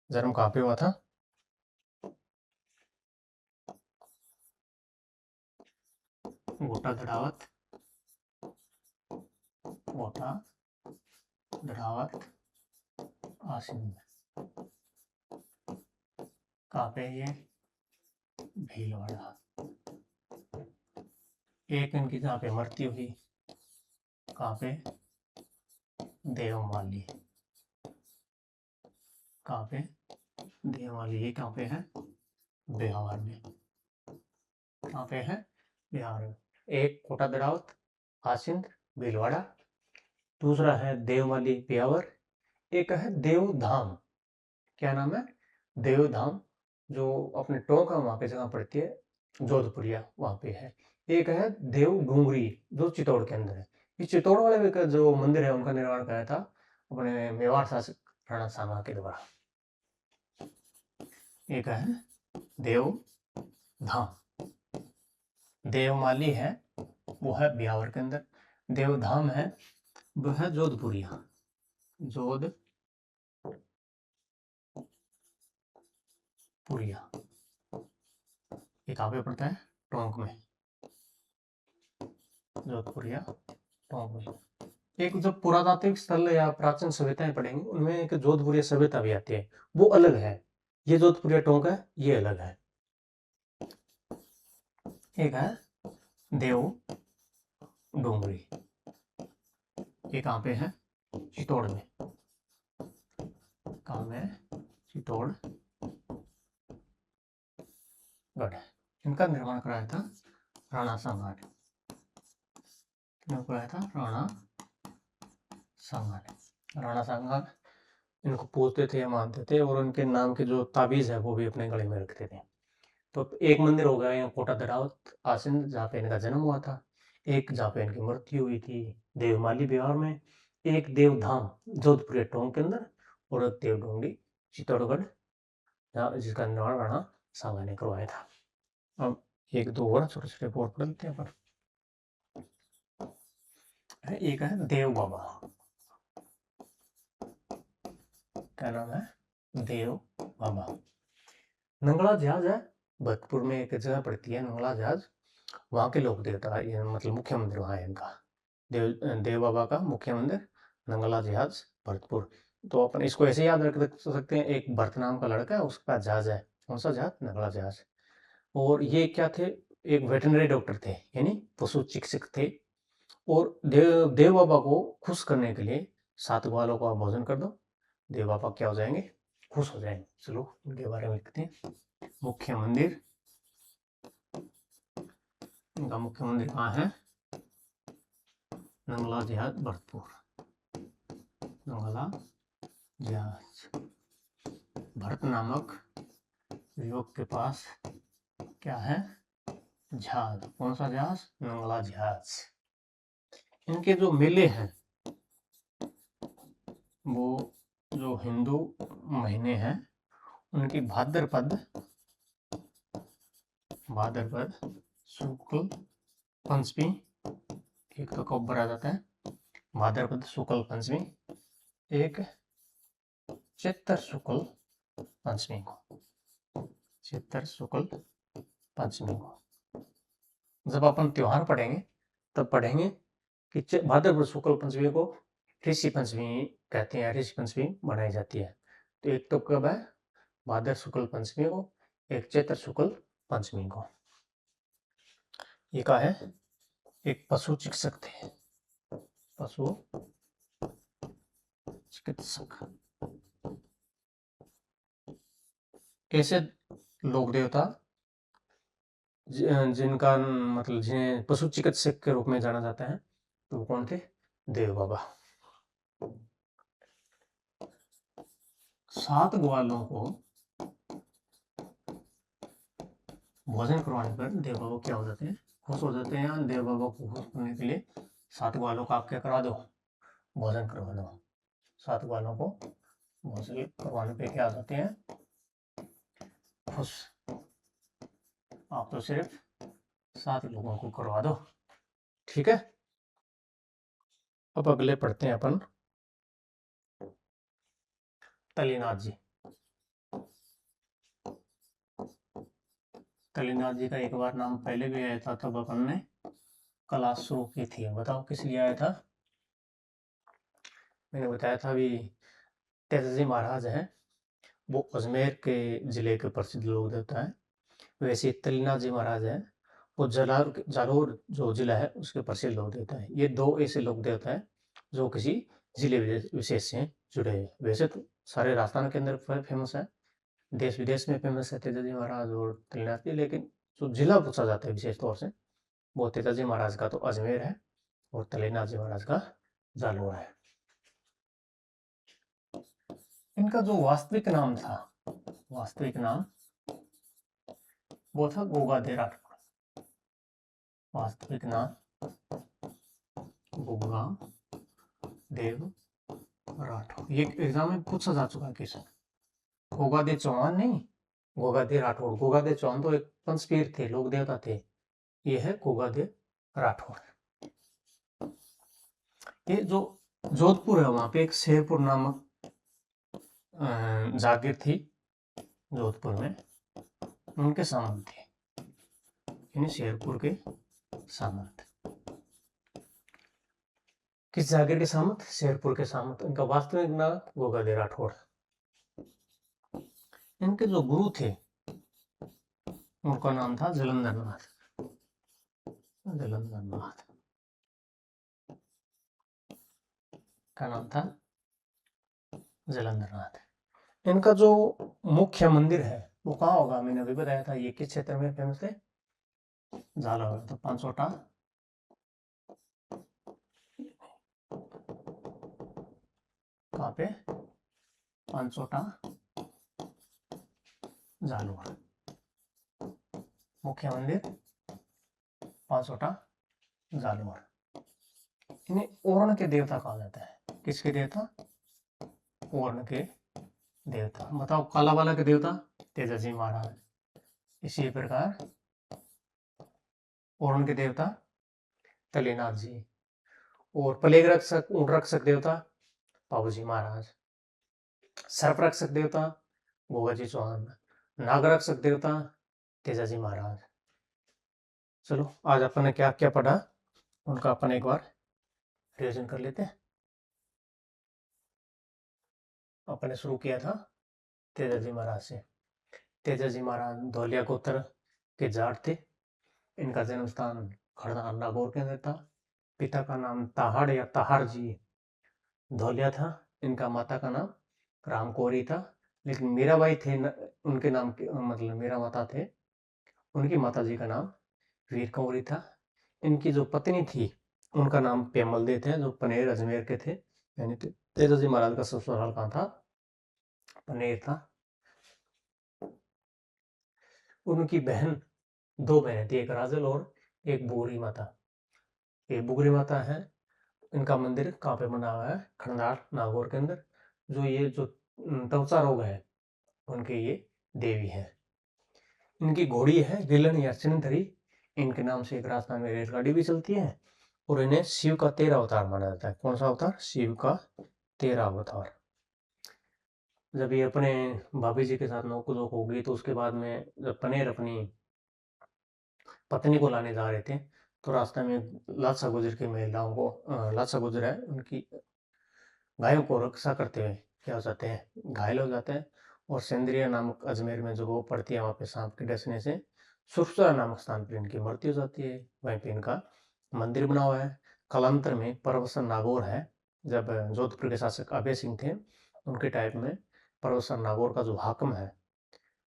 जन्म कहां पे हुआ था? गोटा दड़ावत, गोटा दड़ावत आसिंद। कहां पे ये? भीलवाड़ा। एक इनकी जहां पे मृत्यु हुई, कहां पे? देवमाली। कहां पे? देवमाली। ये कहां पे है? बिहार में। कहां पे है? बिहार में। एक कोटा दड़ावत आसिंद भीलवाड़ा, दूसरा है देवमाली ब्यावर, एक है देवधाम। क्या नाम है? देवधाम, जो अपने टोंक वहां पे जगह पड़ती है, जोधपुरिया वहां पे है। एक है देव डूंगरी जो चित्तौड़ के अंदर है। इस चित्तौड़ वाले का जो मंदिर है उनका निर्माण कराया था अपने मेवाड़ शासक राणा सांगा के द्वारा। एक है देवधाम, देवमाली है वो है ब्यावर के अंदर, देवधाम है वो है जोधपुरिया, जोधपुरिया। ये कहाँ पे पड़ता है? टोंक में, जोधपुरिया टोंक में। एक जब पुरातात्विक स्थल या प्राचीन सभ्यताएं पढ़ेंगे उनमें एक जोधपुरिया सभ्यता भी आती है, वो अलग है। ये जोधपुरिया टोंक है, ये अलग है। एक है देव डोंगरी, ये कहाँ पे है? चित्तौड़ में। कहाँ में? चित्तौड़गढ़। इनका निर्माण कराया था राणा सांगा ने। कराया था राणा सांगा ने। राणा सांगा इनको पूजते थे या मानते थे, और उनके नाम के जो ताबीज है वो भी अपने गले में रखते थे। तो एक मंदिर हो गया यहाँ कोटा दड़ावत आसिंद जहाँ पे इनका जन्म हुआ था, एक जहाँ पे इनकी मृत्यु हुई थी देवमाली बिहार में, एक देवधाम जोधपुर टोंक के अंदर, और एक देवडोंगरी चित्तौड़गढ़ जिसका निर्माण राणा सांगा ने करवाया था। अब एक दो और छोटे छोटे बोर्ड पढ़ लेते हैं पर। एक है देव बाबा। क्या नाम है? देव बाबा। नंगला जहाज है, भरतपुर में एक जगह पड़ती है नंगला जहाज, वहाँ के लोक देवता ये मतलब मुख्य मंदिर वहाँ है इनका। देव बाबा का मुख्य मंदिर नंगला जहाज भरतपुर। तो अपन इसको ऐसे याद रख सकते हैं, एक भरत नाम का लड़का है उसका जहाज है। कौन सा जहाज? नंगला जहाज। और ये क्या थे? एक वेटनरी डॉक्टर थे, यानी पशु चिकित्सक थे। और देव बाबा को खुश करने के लिए 7 ग्वालों का भोजन कर दो, देव बाबा क्या हो जाएंगे? खुश हो जाएंगे। चलो उनके बारे में लिखते हैं। मुख्य मंदिर, इनका मुख्य मंदिर कहाँ है? नंगला जहाज भरतपुर। नंगला जहाज भरत नामक युवक के पास क्या है? जहाज। कौन सा जहाज? नंगला जहाज। इनके जो मेले हैं वो जो हिंदू महीने हैं उनकी भाद्रपद शुक्ल पंचमी, एक तो कब आ जाता है? भाद्रपद शुक्ल पंचमी, एक चैत्र शुक्ल पंचमी को। चैत्र शुक्ल पंचमी को जब अपन त्योहार पढ़ेंगे तब पढ़ेंगे कि भाद्रपद शुक्ल पंचमी को ऋषि पंचमी कहते हैं, ऋषि पंचमी मनाई जाती है। तो एक तो कब है? भाद्र शुक्ल पंचमी को, एक चैत्र शुक्ल पंचमी को। ये का है? एक पशु चिकित्सक थे, पशु चिकित्सक। ऐसे लोक देवता जिनका मतलब जिन्हें पशु चिकित्सक के रूप में जाना जाता है, तो वो कौन थे? देव बाबा। 7 ग्वालों को भोजन करवाने पर देव बाबा क्या हो जाते हैं? खुश हो जाते हैं। देव बाबा को खुश करने के लिए 7 ग्वालों का आप क्या करा दो? भोजन करवा दो। 7 ग्वालों को भोजन करवाने पे क्या हो जाते हैं? खुश। आप तो सिर्फ 7 लोगों को करवा दो। ठीक है। अब अगले पढ़ते हैं अपन तलीनाथ जी। तलीनाथ जी का एक बार नाम पहले भी आया था, तब अपन ने क्लास शुरू की थी। बताओ किस लिए आया था? मैंने बताया था भी तेजा जी महाराज हैं, वो अजमेर के जिले के प्रसिद्ध लोक देवता है। वैसे तलीनाथ जी महाराज हैं, वो जालोर जो जिला है उसके प्रसिद्ध लोक देवता है। ये 2 ऐसे लोक देवता है जो किसी जिले विशेष से जुड़े हैं। वैसे तो सारे राजस्थान के अंदर फेमस है, देश विदेश में फेमस है तेजा जी महाराज और तलीनाथ जी, लेकिन जो जिला पूछा जाता है विशेष तौर से, वो तेजा जी महाराज का तो अजमेर है और तलीनाथ जी महाराज का जालोर है। इनका जो वास्तविक नाम था, वास्तविक नाम वो था गोगादे राठौड़। वास्तविक नाम गोगा देव राठौड़। ये एग्जाम में पूछा जा चुका है क्वेश्चन। गोगादे चौहान नहीं, गोगादे राठौड़। गोगादे चौहान तो एक पंचपीर थे, लोक देवता थे। ये है गोगादे राठौड़। ये जो जोधपुर है, वहां पे एक शेरपुर नामक जागीर थी जोधपुर में, उनके सामंत थे, यानी शेरपुर के सामंत। किस जागीर के सामंत? शेरपुर के सामंत। इनका वास्तविक नाम गोगादे राठौड़। इनके जो गुरु थे उनका नाम था जलंधर नाथ। जलंधर नाथ का नाम था जलंधर नाथ। इनका जो मुख्य मंदिर है वो कहाँ होगा? मैंने अभी बताया था, ये किस क्षेत्र में फेमस है? झालावाड़। तो पांचोटा कहाँ पे? पांचोटा झालावाड़। मुख्य मंदिर पांचोटा झालावाड़। इन्हें ओरण के देवता कहा जाता है। किसके देवता? ओरण के देवता। बताओ कालाबाला के देवता? तेजा जी महाराज। इसी प्रकार ओरण के देवता तलीनाथ जी, और प्लेग रक्षक ऊंट रक्षक देवता बाबूजी महाराज, सर्प रक्षक देवता गोगाजी चौहान, नाग रक्षक देवता तेजाजी महाराज। चलो आज अपन ने क्या क्या पढ़ा उनका अपन एक बार रिविजन कर लेते हैं। अपन ने शुरू किया था तेजाजी महाराज से। तेजाजी महाराज धौलिया गोत्र के जाट थे। इनका जन्म स्थान खड़ना नागौर के अंदर था। पिता का नाम ताहाड़ या ताहार जी धौलिया था। इनका माता का नाम रामकौरी था, लेकिन मीराबाई थे उनके नाम के, मतलब मीरा माता थे, उनकी माता जी का नाम वीर कंवरी था। इनकी जो पत्नी थी उनका नाम पेमल दे थे, जो पनेर अजमेर के थे। यानी तेजा जी महाराज का ससुराल कहाँ था? पनेर था। उनकी बहन, 2 बहनें थी, एक राजल और एक बुगरी माता। ये बुगरी माता है, इनका मंदिर कहाँ पे बना हुआ है? खंडार नागौर के अंदर। जो ये जो त्वचा रोग है उनके ये देवी है। इनकी घोड़ी है गिलन या सिंथरी। इनके नाम से एक राजस्थान में रेलगाड़ी भी चलती है। और इन्हें शिव का 13 अवतार माना जाता है। कौन सा अवतार? शिव का 13 अवतार। जब ये अपने भाभी जी के साथ नौकुझोंक हो गई, तो उसके बाद में जब पनेर अपनी पत्नी को लाने जा रहे थे, तो रास्ते में लाचा गुजर की महिलाओं को, लाचा गुजर है उनकी गायों को रक्षा करते हुए क्या हो जाते हैं? घायल हो जाते हैं। और सेंद्रिया नामक अजमेर में जो वो पड़ती है, वहाँ पे सांप के डसने से सुरसुरा नामक स्थान पर इनकी मृत्यु हो जाती है। वहीं पे इनका मंदिर बना हुआ है। कालांतर में परवसन नागौर है। जब जोधपुर के शासक अभय सिंह थे, उनके टाइम में परवसन नागौर का जो हाकम है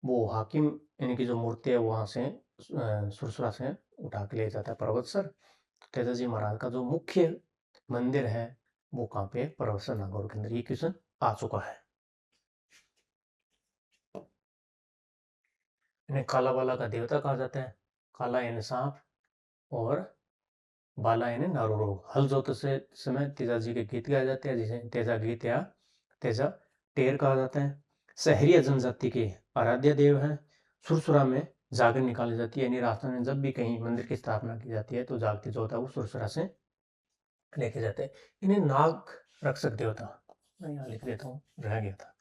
वो हाकिम इनकी जो मूर्ति है वहाँ से सुरसुरा से उठा के ले जाता है पर्वतसर। तेजाजी महाराज का जो मुख्य मंदिर है वो कहाँ पे है? पर्वतसर नागौर के अंदर। ये क्वेश्चन आ चुका है। इन्हें काला बाला का देवता कहा जाता है। काला यानी सांप और बाला यानी नारुरो। हल जोतते से समय तेजाजी के गीत गाए जाते हैं जिसे तेजा गीत या तेजा टेर कहा जाता है। शहरी जनजाति के आराध्य देव हैं। सुरसुरा में जागर निकाली जाती है, यानी राजस्थान में जब भी कहीं मंदिर की स्थापना की जाती है तो जागती जो होता है वो सुरसुरा से लेके जाते हैं। इन्हें नाग रक्षक देवता, मैं यहाँ लिख देता हूँ, रह गया था,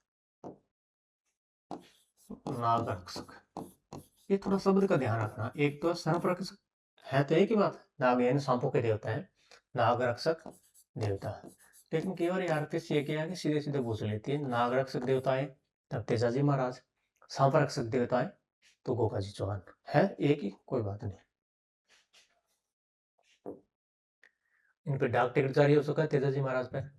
नाग रक्षक। ये थोड़ा शब्द का ध्यान रखना। एक तो सर्प रक्षक है तो एक ही बात, नाग यानी सांपों के देवता है, नाग रक्षक देवता। लेकिन कई बार यार ये क्या है कि सीधे सीधे पूछ लेती है। नाग रक्षक देवता है तब तेजाजी महाराज, सांप रक्षक देवता है तो गोकाजी चौहान। है एक ही, कोई बात नहीं। इन पे डाक टिकट जारी हो चुका है तेजाजी महाराज पर,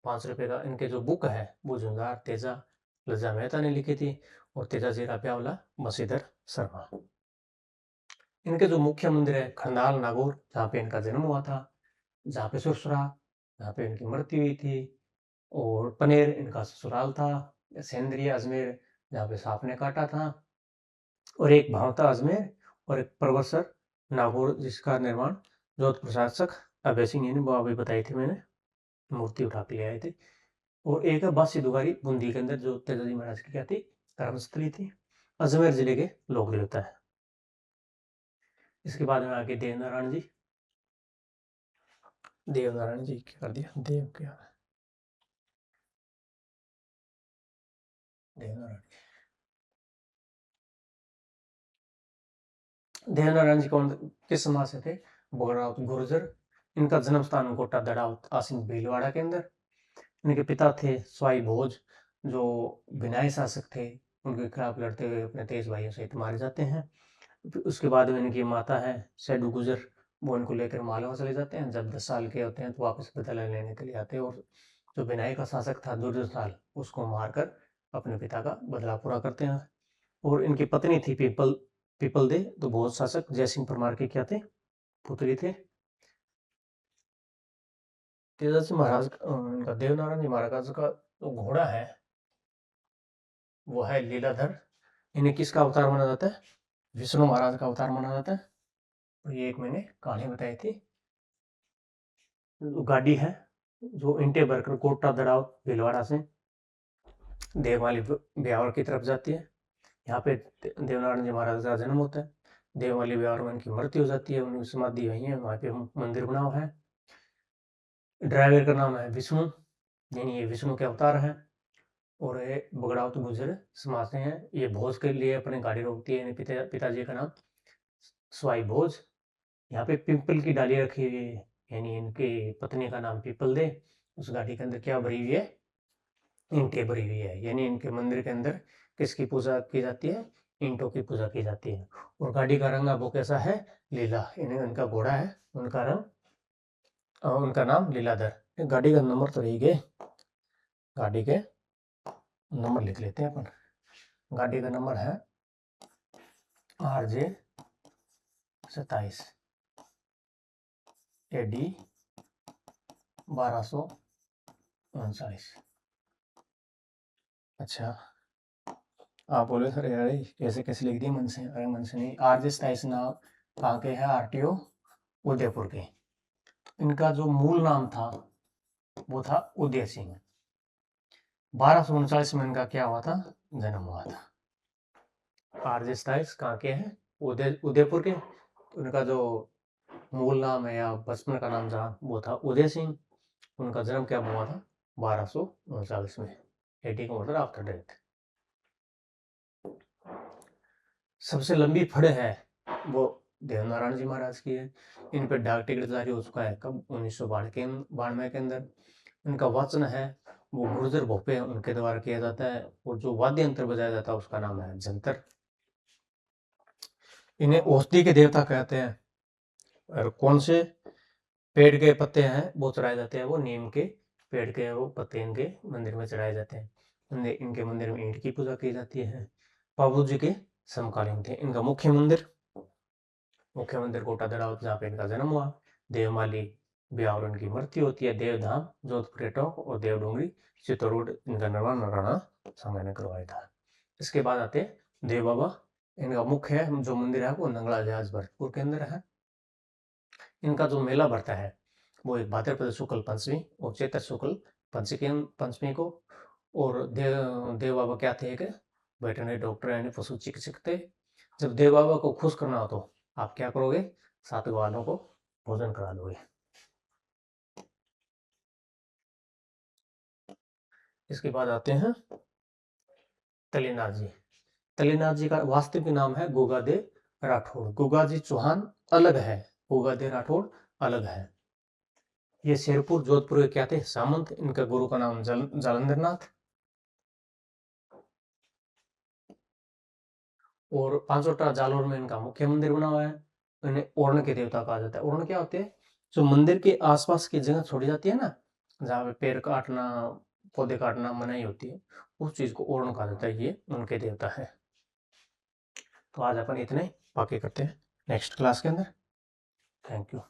5 रुपए का। इनके जो बुक है वो झुंझार तेजा लज्जा मेहता ने लिखी थी और तेजाजी का प्यावला बसीधर शर्मा। इनके जो मुख्य मंदिर है खंडाल नागौर, जहाँ पे इनका जन्म हुआ था, जहाँ पे सुरसुरा, जहाँ पे इनकी मृत्यु हुई थी, और पनेर इनका ससुराल था, सेंद्रिय अजमेर जहाँ पे सांप ने काटा था, और एक भावता अजमेर, और एक परवसर नागौर जिसका निर्माण जोधपुर शासक अभय सिंह ने, वो अभी बताई थी मैंने, मूर्ति उठा के ले आए थे। और एक है बासी दुगारी बूंदी के अंदर, जो तेजाजी महाराज की क्या थी, कर्मस्थली थी। अजमेर जिले के लोक देवता है। इसके बाद में आगे देवनारायण जी। देवनारायण जी क्या कर दिया, देव क्या, देवनारायण। देवनारायण जी कौन, किस समाज से थे? बोरावत गुर्जर। इनका जन्म स्थान गोटा दड़ावत आसिन भीलवाड़ा के अंदर। इनके पिता थे स्वाई भोज, जो विनायी शासक थे, उनके खिलाफ लड़ते हुए अपने 23 भाइयों सहित मारे जाते हैं। उसके बाद में इनकी माता है सैडू गुजर, वो इनको लेकर मालवा चले जाते हैं। जब 10 साल के होते हैं तो वापस बदला लेने के लिए आते हैं, और जो विनायक का शासक था दुर्योधन उसको मारकर अपने पिता का बदला पूरा करते हैं। और इनकी पत्नी थी पीपल दे, तो बहुत शासक जयसिंह परमार के क्या थे, पुत्री थे। तेजाजी महाराज इनका देवनारायण जी महाराज का जो घोड़ा है वो है लीलाधर। इन्हें किसका अवतार माना जाता है? विष्णु महाराज का अवतार माना जाता है। और ये एक मैंने कहानी बताई थी। गाड़ी है जो इंटे भरकर कोटा दड़ाव भीलवाड़ा से देवमाली ब्यावर की तरफ जाती है। यहाँ पे देवनारायण जी महाराज का जन्म होता है। देवमाली ब्यावर में उनकी मृत्यु हो जाती है, उनकी समाधि वहीं है, वहाँ पे मंदिर बना हुआ है। ड्राइवर का नाम है विष्णु, यानी ये विष्णु के अवतार हैं। और ये बगड़ावत गुजर समाज से हैं। ये भोज के लिए अपनी गाड़ी रोकती है, पिताजी का नाम स्वाई भोज। यहाँ पे पिंपल की डाली रखी हुई है, यानी इनकी पत्नी का नाम पीपल दे। उस गाड़ी के अंदर क्या भरी हुई है? ईंटें भरी हुई है, यानी इनके मंदिर के अंदर किसकी पूजा की जाती है? ईंटों की पूजा की जाती है। और गाड़ी का रंग वो कैसा है? लीला, यानी उनका घोड़ा है, उनका रंग, उनका नाम लीलाधर। गाड़ी का नंबर तो रही गए, गाड़ी के नंबर लिख लेते हैं अपन। गाड़ी का नंबर है RJ 27 AD 1239। अच्छा, आप बोले सर यार कैसे कैसे लिख दिए मन से? अरे मन से नहीं। RJ 27 नाम कहाँ के है? RTO उदयपुर के। इनका जो मूल नाम था वो था उदय सिंह। 1239 में इनका क्या हुआ था? जन्म हुआ था। RJ 27 कहाँ के हैं? उदयपुर के। उनका जो मूल नाम है या बचपन का नाम था वो था उदय सिंह। उनका जन्म क्या हुआ था? 1239 में। 80 का मतलब आफ्टर डेथ। सबसे लंबी फड़ है वो देवनारायण जी महाराज की है। इन पर डाक टिकट जारी हो चुका है कब? 1992 के अंदर। इनका वाचन है वो गुर्जर भोपे उनके द्वारा किया जाता है, और जो वाद्य यंत्र बजाया जाता है उसका नाम है जंतर। इन्हें औषधि के देवता कहते हैं। और कौन से पेड़ के पत्ते हैं वो चढ़ाए जाते हैं? वो नीम के पेड़ के वो पत्ते इनके मंदिर में चढ़ाए जाते हैं। इनके मंदिर में ईंट की पूजा की जाती है। बाबू जी के समकालीन थे। इनका मुख्य मंदिर कोटादड़ा, जहाँ पे इनका जन्म हुआ। देवमाली ब्याह और इनकी मृत्यु होती है। देवधाम जोधपुर टॉप और देवडूंगरी चित्तौड़, इनका निर्माण राणा सांगा ने करवाया था। इसके बाद आते हैं देव बाबा। इनका मुख्य है जो मंदिर है वो नंगला जहाज भरतपुर के अंदर है। इनका जो मेला भरता है वो एक भाद्रपद शुक्ल पंचमी और चैत्र शुक्ल पंचमी को। और देव बाबा क्या थे, एक वेटरनरी डॉक्टर यानी पशु चिकित्सक थे। जब देव बाबा को खुश करना हो तो आप क्या करोगे, 7 ग्वालों को भोजन करा दोगे। इसके बाद आते हैं तलेनाथ जी। तलेनाथ जी का वास्तविक नाम है गोगादेव राठौड़। गोगाजी चौहान अलग है, गोगादेव राठौड़ अलग है। ये शेरपुर जोधपुर के क्या थे, सामंत। इनका गुरु का नाम जालंधर नाथ। और पांचोटा जालोर में इनका मुख्य मंदिर बना हुआ है। इन्हें ओर्ण के देवता कहा जाता है। ओर्ण क्या होते हैं, जो मंदिर के आसपास की जगह छोड़ी जाती है ना, जहाँ पे पेड़ काटना पौधे काटना मनाही होती है, उस चीज को ओर्ण कहा जाता है। ये उनके देवता है। तो आज अपन इतने बाकी करते हैं नेक्स्ट क्लास के अंदर। Thank you.